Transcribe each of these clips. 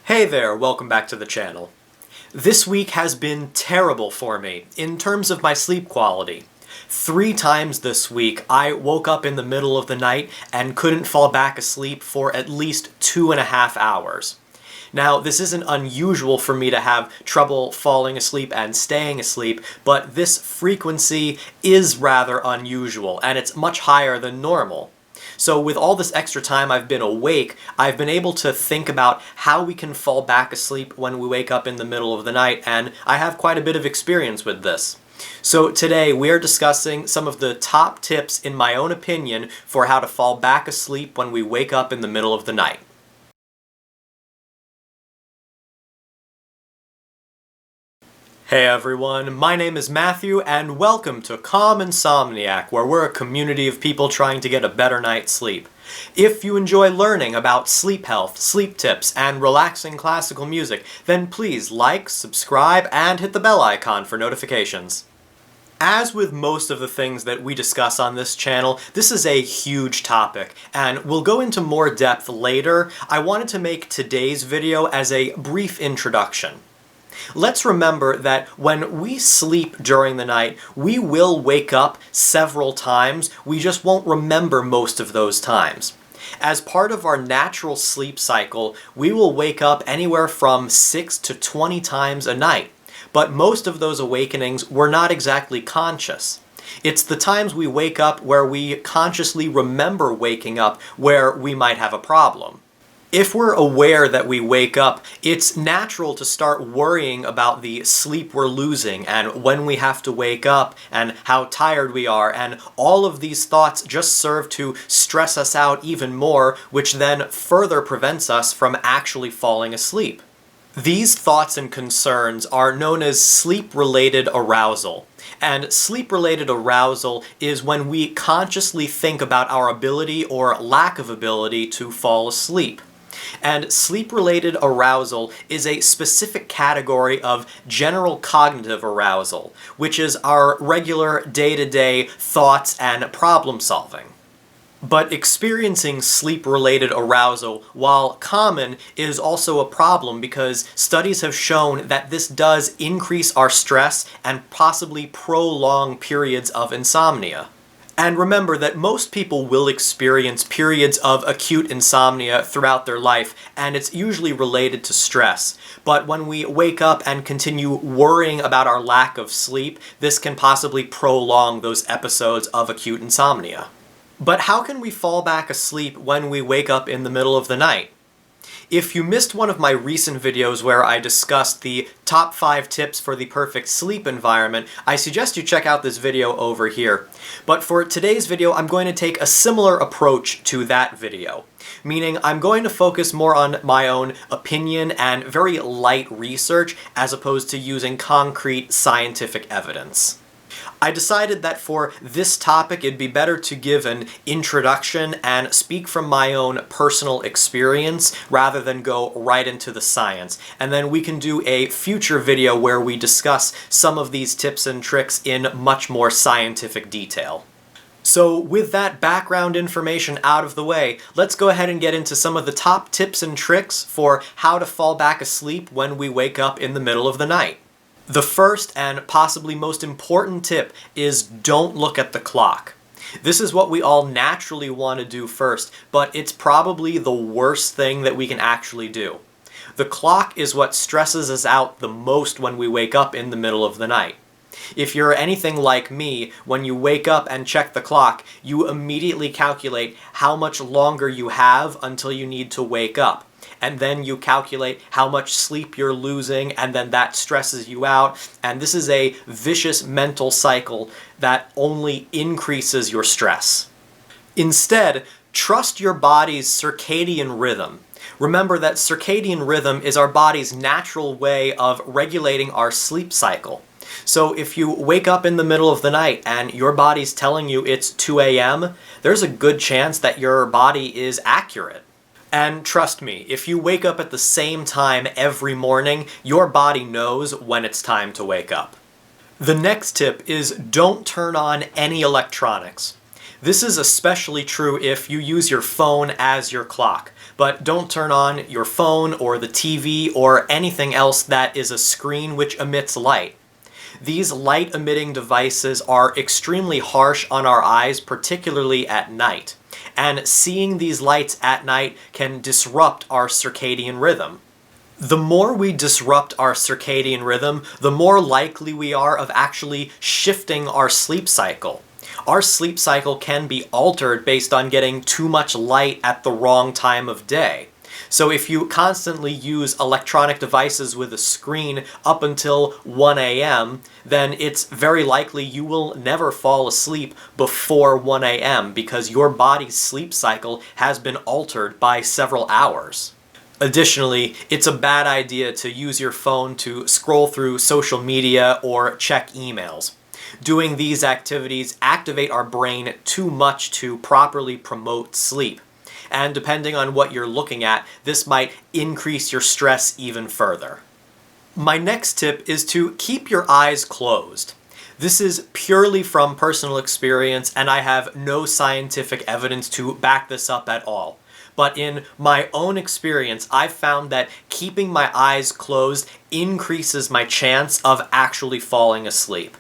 Hey there, welcome back to the channel. This week has been terrible for me in terms of my sleep quality. 3 times this week I woke up in the middle of the night and couldn't fall back asleep for at least 2.5 hours. Now, this isn't unusual for me to have trouble falling asleep and staying asleep, but this frequency is rather unusual, and it's much higher than normal. So with all this extra time I've been awake, I've been able to think about how we can fall back asleep when we wake up in the middle of the night, and I have quite a bit of experience with this. So today we are discussing some of the top tips, in my own opinion, for how to fall back asleep when we wake up in the middle of the night. Hey everyone, my name is Matthew, and welcome to Calm Insomniac, where we're a community of people trying to get a better night's sleep. If you enjoy learning about sleep health, sleep tips, and relaxing classical music, then please like, subscribe, and hit the bell icon for notifications. As with most of the things that we discuss on this channel, this is a huge topic, and we'll go into more depth later. I wanted to make today's video as a brief introduction. Let's remember that when we sleep during the night, we will wake up several times. We just won't remember most of those times. As part of our natural sleep cycle, we will wake up anywhere from 6 to 20 times a night. But most of those awakenings we're not exactly conscious. It's the times we wake up where we consciously remember waking up where we might have a problem. If we're aware that we wake up, it's natural to start worrying about the sleep we're losing and when we have to wake up and how tired we are, and all of these thoughts just serve to stress us out even more, which then further prevents us from actually falling asleep. These thoughts and concerns are known as sleep-related arousal. And sleep-related arousal is when we consciously think about our ability or lack of ability to fall asleep. And sleep-related arousal is a specific category of general cognitive arousal, which is our regular day-to-day thoughts and problem-solving. But experiencing sleep-related arousal, while common, is also a problem because studies have shown that this does increase our stress and possibly prolong periods of insomnia. And remember that most people will experience periods of acute insomnia throughout their life, and it's usually related to stress. But when we wake up and continue worrying about our lack of sleep, this can possibly prolong those episodes of acute insomnia. But how can we fall back asleep when we wake up in the middle of the night? If you missed one of my recent videos where I discussed the top 5 tips for the perfect sleep environment, I suggest you check out this video over here. But for today's video, I'm going to take a similar approach to that video. Meaning, I'm going to focus more on my own opinion and very light research as opposed to using concrete scientific evidence. I decided that for this topic it'd be better to give an introduction and speak from my own personal experience rather than go right into the science. And then we can do a future video where we discuss some of these tips and tricks in much more scientific detail. So with that background information out of the way, let's go ahead and get into some of the top tips and tricks for how to fall back asleep when we wake up in the middle of the night. The first and possibly most important tip is don't look at the clock. This is what we all naturally want to do first, but it's probably the worst thing that we can actually do. The clock is what stresses us out the most when we wake up in the middle of the night. If you're anything like me, when you wake up and check the clock, you immediately calculate how much longer you have until you need to wake up. And then you calculate how much sleep you're losing, and then that stresses you out. And this is a vicious mental cycle that only increases your stress. Instead, trust your body's circadian rhythm. Remember that circadian rhythm is our body's natural way of regulating our sleep cycle. So if you wake up in the middle of the night and your body's telling you it's 2 a.m., there's a good chance that your body is accurate. And trust me, if you wake up at the same time every morning, your body knows when it's time to wake up. The next tip is don't turn on any electronics. This is especially true if you use your phone as your clock, but don't turn on your phone or the TV or anything else that is a screen which emits light. These light-emitting devices are extremely harsh on our eyes, particularly at night, and seeing these lights at night can disrupt our circadian rhythm. The more we disrupt our circadian rhythm, the more likely we are of actually shifting our sleep cycle. Our sleep cycle can be altered based on getting too much light at the wrong time of day. So if you constantly use electronic devices with a screen up until 1 a.m., then it's very likely you will never fall asleep before 1 a.m. because your body's sleep cycle has been altered by several hours. Additionally, it's a bad idea to use your phone to scroll through social media or check emails. Doing these activities activate our brain too much to properly promote sleep. And depending on what you're looking at, this might increase your stress even further. My next tip is to keep your eyes closed. This is purely from personal experience, and I have no scientific evidence to back this up at all. But in my own experience, I've found that keeping my eyes closed increases my chance of actually falling asleep.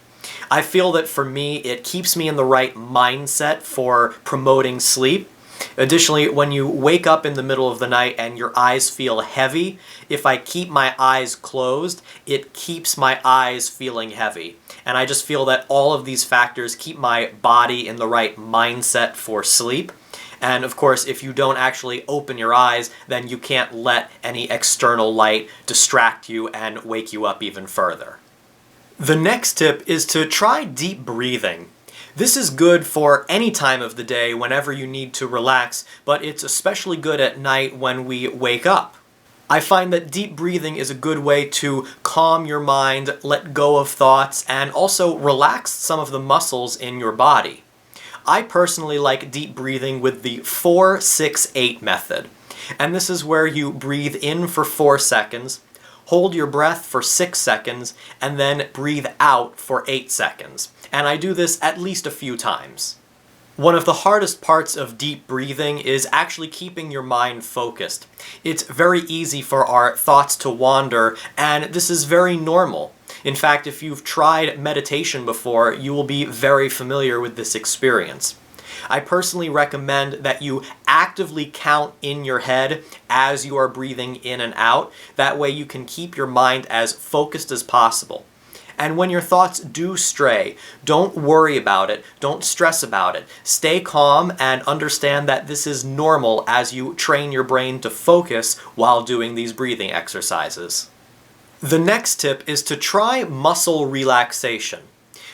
I feel that for me, it keeps me in the right mindset for promoting sleep. Additionally, when you wake up in the middle of the night and your eyes feel heavy, if I keep my eyes closed, it keeps my eyes feeling heavy. And I just feel that all of these factors keep my body in the right mindset for sleep. And of course, if you don't actually open your eyes, then you can't let any external light distract you and wake you up even further. The next tip is to try deep breathing. This is good for any time of the day whenever you need to relax, but it's especially good at night when we wake up. I find that deep breathing is a good way to calm your mind, let go of thoughts, and also relax some of the muscles in your body. I personally like deep breathing with the 4-6-8 method. And this is where you breathe in for 4 seconds, hold your breath for 6 seconds, and then breathe out for 8 seconds. And I do this at least a few times. One of the hardest parts of deep breathing is actually keeping your mind focused. It's very easy for our thoughts to wander, and this is very normal. In fact, if you've tried meditation before, you will be very familiar with this experience. I personally recommend that you actively count in your head as you are breathing in and out. That way you can keep your mind as focused as possible. And when your thoughts do stray, don't worry about it, don't stress about it. Stay calm and understand that this is normal as you train your brain to focus while doing these breathing exercises. The next tip is to try muscle relaxation.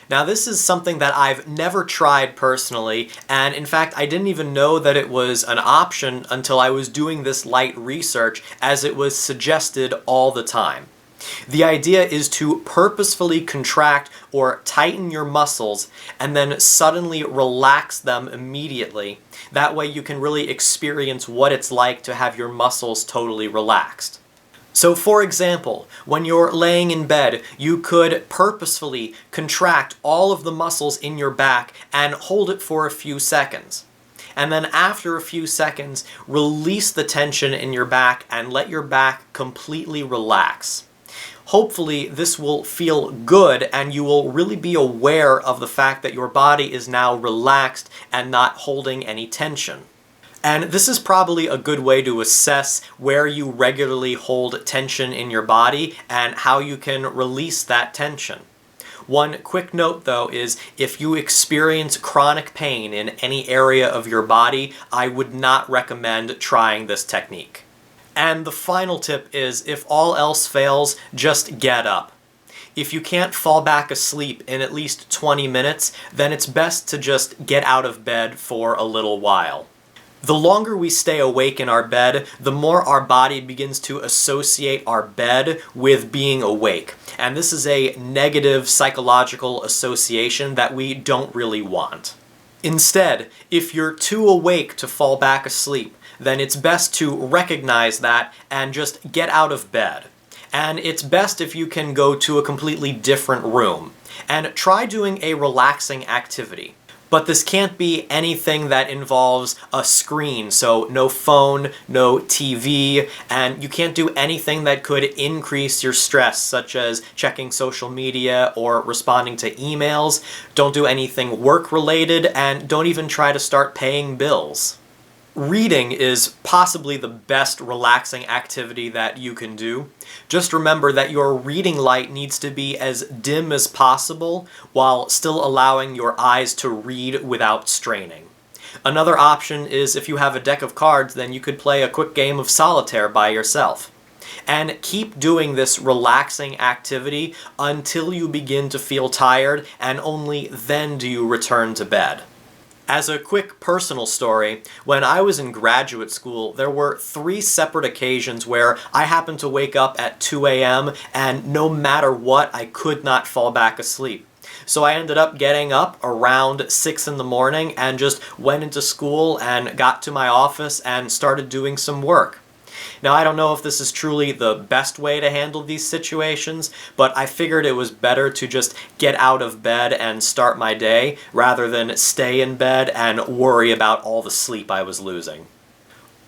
Now this is something that I've never tried personally, and in fact I didn't even know that it was an option until I was doing this light research, as it was suggested all the time. The idea is to purposefully contract or tighten your muscles and then suddenly relax them immediately. That way you can really experience what it's like to have your muscles totally relaxed. So for example, when you're laying in bed, you could purposefully contract all of the muscles in your back and hold it for a few seconds. And then after a few seconds, release the tension in your back and let your back completely relax. Hopefully this will feel good and you will really be aware of the fact that your body is now relaxed and not holding any tension. And this is probably a good way to assess where you regularly hold tension in your body and how you can release that tension. One quick note though is if you experience chronic pain in any area of your body, I would not recommend trying this technique. And the final tip is, if all else fails, just get up. If you can't fall back asleep in at least 20 minutes, then it's best to just get out of bed for a little while. The longer we stay awake in our bed, the more our body begins to associate our bed with being awake. And this is a negative psychological association that we don't really want. Instead, if you're too awake to fall back asleep, then it's best to recognize that and just get out of bed. And it's best if you can go to a completely different room. And try doing a relaxing activity. But this can't be anything that involves a screen, so no phone, no TV, and you can't do anything that could increase your stress, such as checking social media or responding to emails. Don't do anything work-related, and don't even try to start paying bills. Reading is possibly the best relaxing activity that you can do. Just remember that your reading light needs to be as dim as possible while still allowing your eyes to read without straining. Another option is if you have a deck of cards, then you could play a quick game of solitaire by yourself. And keep doing this relaxing activity until you begin to feel tired, and only then do you return to bed. As a quick personal story, when I was in graduate school, there were 3 separate occasions where I happened to wake up at 2 a.m. and no matter what, I could not fall back asleep. So I ended up getting up around 6 in the morning and just went into school and got to my office and started doing some work. Now, I don't know if this is truly the best way to handle these situations, but I figured it was better to just get out of bed and start my day rather than stay in bed and worry about all the sleep I was losing.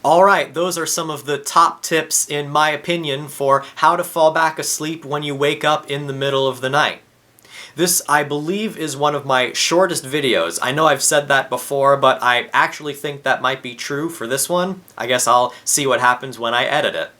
Alright, those are some of the top tips, in my opinion, for how to fall back asleep when you wake up in the middle of the night. This, I believe, is one of my shortest videos. I know I've said that before, but I actually think that might be true for this one. I guess I'll see what happens when I edit it.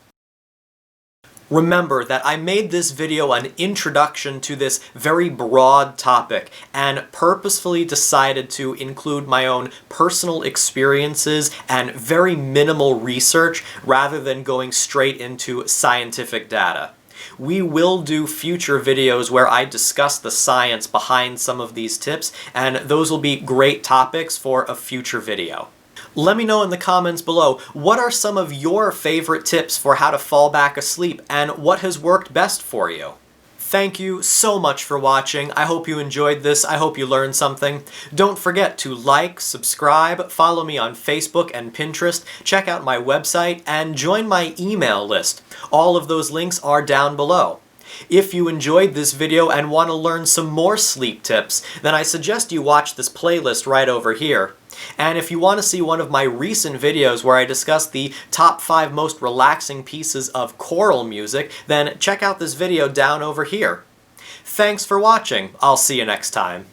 Remember that I made this video an introduction to this very broad topic and purposefully decided to include my own personal experiences and very minimal research rather than going straight into scientific data. We will do future videos where I discuss the science behind some of these tips, and those will be great topics for a future video. Let me know in the comments below, what are some of your favorite tips for how to fall back asleep, and what has worked best for you? Thank you so much for watching. I hope you enjoyed this. I hope you learned something. Don't forget to like, subscribe, follow me on Facebook and Pinterest, check out my website, and join my email list. All of those links are down below. If you enjoyed this video and want to learn some more sleep tips, then I suggest you watch this playlist right over here. And if you want to see one of my recent videos where I discuss the top 5 most relaxing pieces of choral music, then check out this video down over here. Thanks for watching. I'll see you next time.